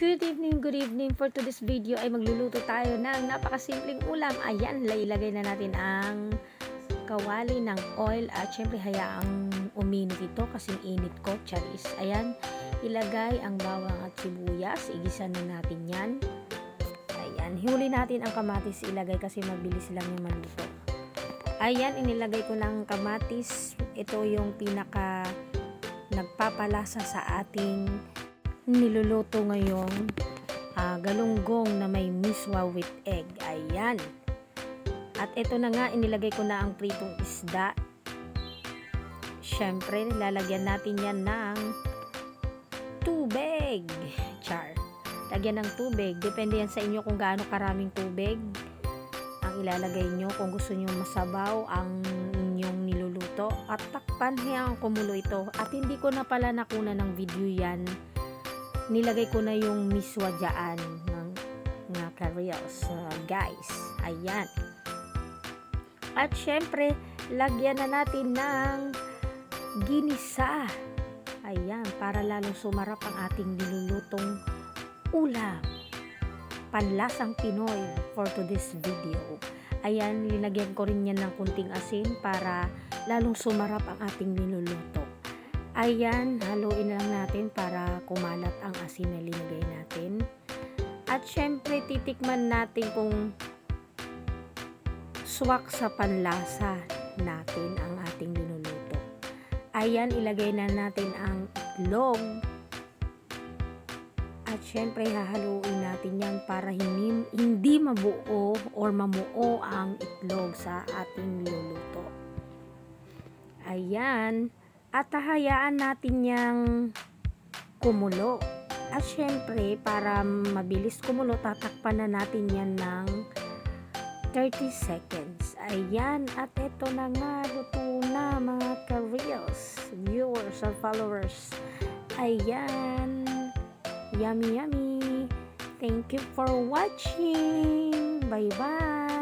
Good evening for today's video ay magluluto tayo ng napakasimpleng ulam. Ayan, ilagay na natin ang kawali ng oil at syempre hayaang uminit ito kasi init ko, charis. Ayan, ilagay ang bawang at sibuyas, igisa na natin yan. Ayan, huli natin ang kamatis ilagay kasi mabilis lang yung maluto. Ayan, inilagay ko ng kamatis. Ito yung pinaka nagpapalasa sa ating niluluto ngayong galunggong na may miswa with egg. Ayan. At ito na nga, inilagay ko na ang pritong isda. Syempre, lalagyan natin yan ng tubig. Char. Lagyan ng tubig. Depende yan sa inyo kung gaano karaming tubig ang ilalagay nyo. Kung gusto nyo masabaw ang inyong niluluto. At takpan hanggang kumulo ito. At hindi ko na pala nakuna ng video yan. Nilagay ko na yung miswa dyan ng ka-reels, guys. Ayan. At syempre, lagyan na natin ng ginisa. Ayan, para lalong sumarap ang ating nilulutong ulam. Panlasang Pinoy for today's video. Ayan, linagyan ko rin yan ng kunting asin para lalong sumarap ang ating niluluto. Ayan, haluin lang natin para kumalat ang asin na linagay natin. At syempre, titikman natin kung swak sa panlasa natin ang ating linuluto. Ayan, ilagay na natin ang itlog. At syempre, hahaluin natin yan para hindi mabuo or mamuo ang itlog sa ating niluluto. Ayan. At hahayaan natin yang kumulo. At syempre, para mabilis kumulo, tatakpan na natin yan ng 30 seconds. Ayan, at ito na nga, luto na mga ka-reels, viewers or followers. Ayan, yummy yummy. Thank you for watching. Bye bye.